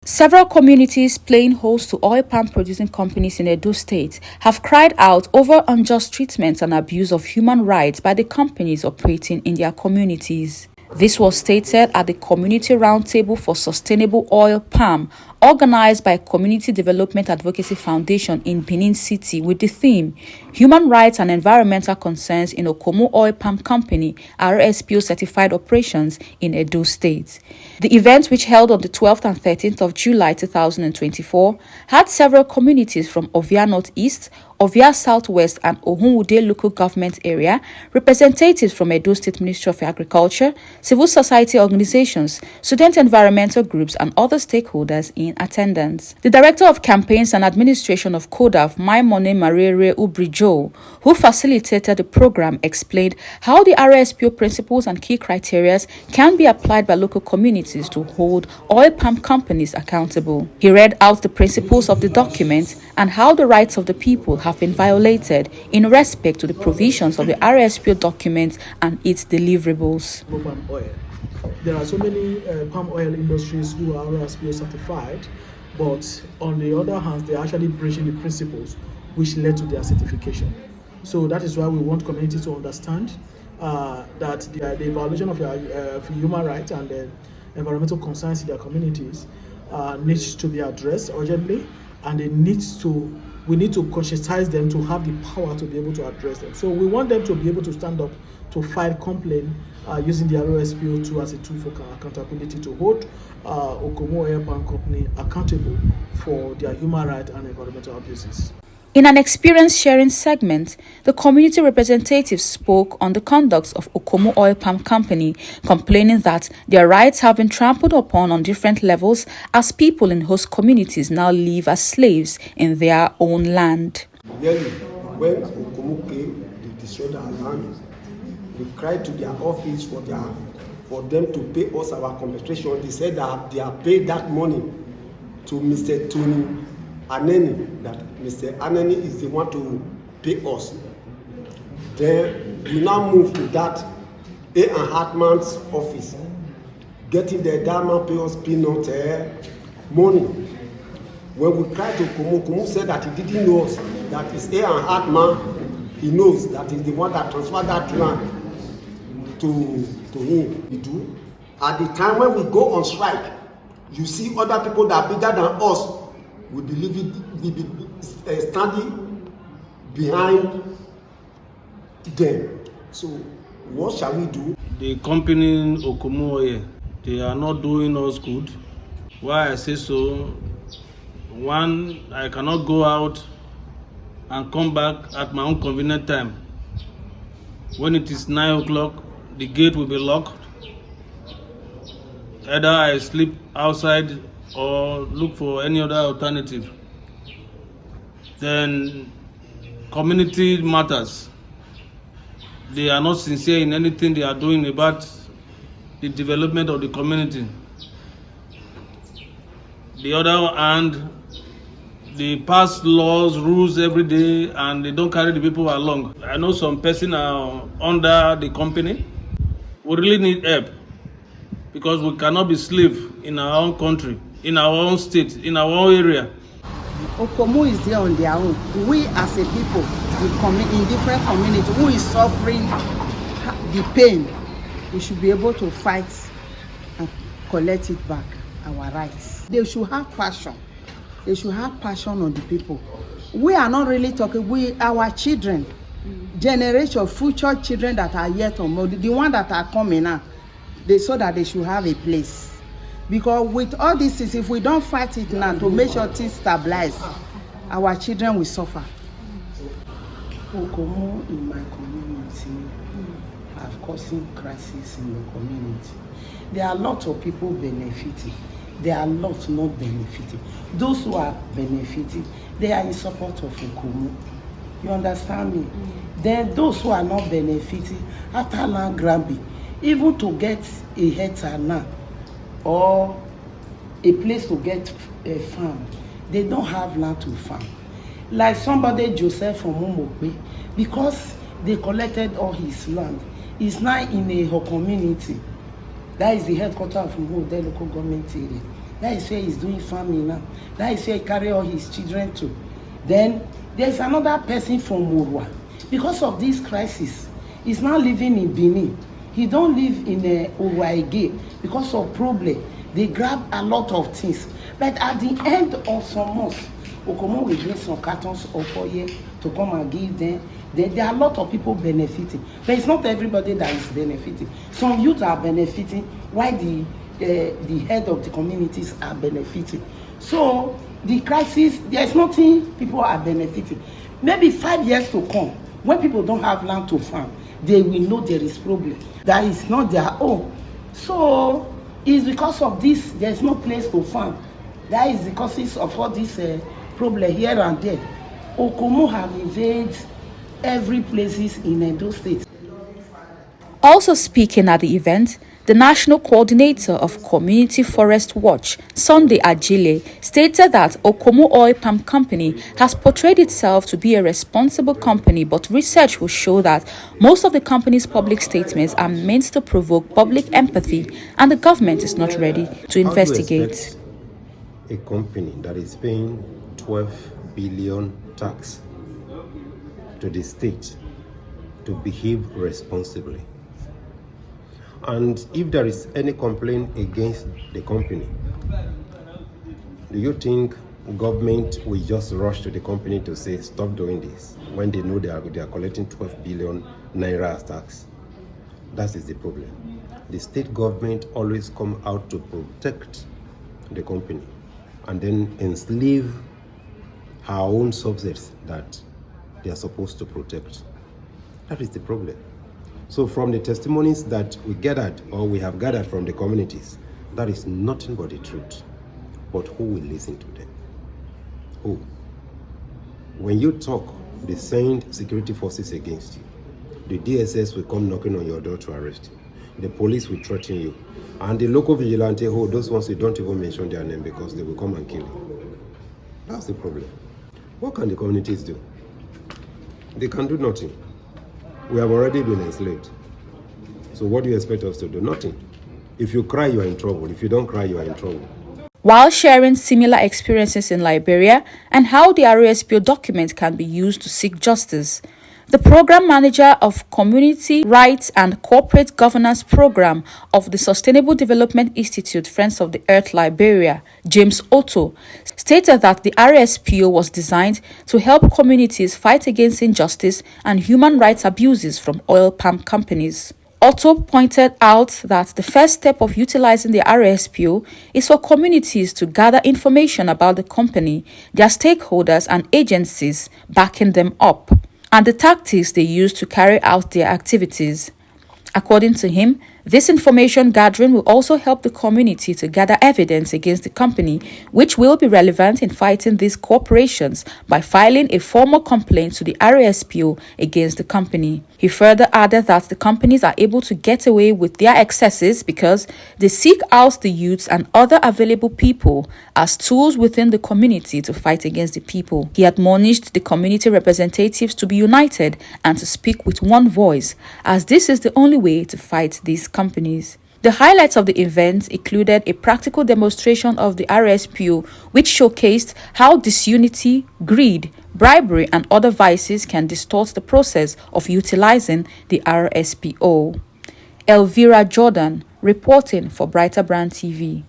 Several communities playing host to oil palm producing companies in Edo State have cried out over unjust treatment and abuse of human rights by the companies operating in their communities. This was stated at the Community Roundtable for Sustainable Oil Palm, organized by Community Development Advocacy Foundation in Benin City with the theme, Human Rights and Environmental Concerns in Okomo Oil Palm Company, RSPO Certified Operations in Edo State. The event, which held on the 12th and 13th of July 2024, had several communities from Ovia North East, Ovia Southwest and Ohunwude local government area, representatives from Edo State Ministry of Agriculture, civil society organizations, student environmental groups and other stakeholders in attendance. The Director of Campaigns and Administration of CODAF, Maimone Marere Ubrijo, who facilitated the program, explained how the RSPO principles and key criteria can be applied by local communities to hold oil palm companies accountable. He read out the principles of the document and how the rights of the people have been violated in respect to the provisions of the RSPO document and its deliverables. Palm oil. There are so many palm oil industries who are RSPO certified, but on the other hand, they're actually breaching the principles which led to their certification. So that is why we want community to understand that the violation of human rights and environmental concerns in their communities needs to be addressed urgently, and we need to conscientize them to have the power to be able to address them. So we want them to be able to stand up to file complaint using the RSPO 2 as a tool for accountability to hold Okomo Oil Palm Company accountable for their human rights and environmental abuses. In an experience sharing segment, the community representatives spoke on the conduct of Okomo Oil Palm Company, complaining that their rights have been trampled upon on different levels as people in host communities now live as slaves in their own land. Yearly, when Okomo came, they destroyed our land. We cried to their office for them to pay us our compensation. They said that they have paid that money to Mr. Tony Aneni, that Mr. Aneni is the one to pay us. Then we now move to that A. and Hartman's office. Getting there, that man pay us peanut money. When we cried to Kumu said that he didn't know us, that is A. and Hartman, he knows that is the one that transferred that land to him. We do. At the time when we go on strike, you see other people that are bigger than us. We believe we be standing behind them. So what shall we do? The company in Okomo Oil, they are not doing us good. Why I say so? One, I cannot go out and come back at my own convenient time. When it is 9 o'clock, the gate will be locked. Either I sleep outside or look for any other alternative. Then community matters. They are not sincere in anything they are doing about the development of the community. The other hand, they pass laws, rules every day, and they don't carry the people along. I know some person are under the company. We really need help because we cannot be slave in our own country, in our own state, in our own area. Okomo is there on their own. We as a people, in different communities, who is suffering the pain, we should be able to fight and collect it back, our rights. They should have passion. They should have passion on the people. We are not really talking, our children, generation, future children that are yet on board, the ones that are coming now, so that they should have a place. Because with all this, if we don't fight it now to make sure things stabilize, our children will suffer. Okomo in my community have causing crisis in the community. There are a lot of people benefiting. There are lots not benefiting. Those who are benefiting, they are in support of Okomo. You understand me? Then those who are not benefiting, after land grabbing, even to get a hectare now or a place to get a farm, they don't have land to farm. Like somebody, Joseph from Umokwe, because they collected all his land, he's now in a community. That is the headquarters of Umokwe local government area. That is where he's doing farming now. That is where he carry all his children to. Then there's another person from Morua. Because of this crisis, he's now living in Benin. He don't live in Orua again because of problem. They grab a lot of things. But at the end of some months, Okomo will bring some cartons of oil to come and give them. Then there are a lot of people benefiting. But it's not everybody that is benefiting. Some youth are benefiting while the head of the communities are benefiting. So the crisis, there's nothing people are benefiting. Maybe 5 years to come, when people don't have land to farm, they will know there is problem. That is not their own. So it's because of this, there's no place to farm. That is the causes of all this problem here and there. Okomo have invaded every places in Edo State. Also speaking at the event, the National Coordinator of Community Forest Watch, Sunday Ajile, stated that Okomo Oil Palm Company has portrayed itself to be a responsible company, but research will show that most of the company's public statements are meant to provoke public empathy, and the government is not ready to investigate. A company that is paying 12 billion tax to the state to behave responsibly. And if there is any complaint against the company, do you think government will just rush to the company to say stop doing this when they know they are collecting 12 billion naira as tax? That is the problem. The state government always come out to protect the company and then enslave her own subjects that they are supposed to protect. That is the problem. So from the testimonies that we gathered or we have gathered from the communities, that is nothing but the truth. But who will listen to them? Who? When you talk, they send security forces against you. The DSS will come knocking on your door to arrest you. The police will threaten you. And the local vigilante, those ones you don't even mention their name because they will come and kill you. That's the problem. What can the communities do? They can do nothing. We have already been enslaved. So what do you expect us to do? Nothing. If you cry, you are in trouble. If you don't cry, you are in trouble. While sharing similar experiences in Liberia and how the RSPO document can be used to seek justice, the program manager of Community Rights and Corporate Governance Program of the Sustainable Development Institute Friends of the Earth Liberia, James Otto, stated that the RSPO was designed to help communities fight against injustice and human rights abuses from oil palm companies. Otto pointed out that the first step of utilizing the RSPO is for communities to gather information about the company, their stakeholders and agencies backing them up, and the tactics they use to carry out their activities. According to him, this information gathering will also help the community to gather evidence against the company, which will be relevant in fighting these corporations by filing a formal complaint to the RSPO against the company. He further added that the companies are able to get away with their excesses because they seek out the youths and other available people as tools within the community to fight against the people. He admonished the community representatives to be united and to speak with one voice, as this is the only way to fight these companies. The highlights of the event included a practical demonstration of the RSPO, which showcased how disunity, greed, bribery, and other vices can distort the process of utilizing the RSPO. Elvira Jordan, reporting for Brighter Brand TV.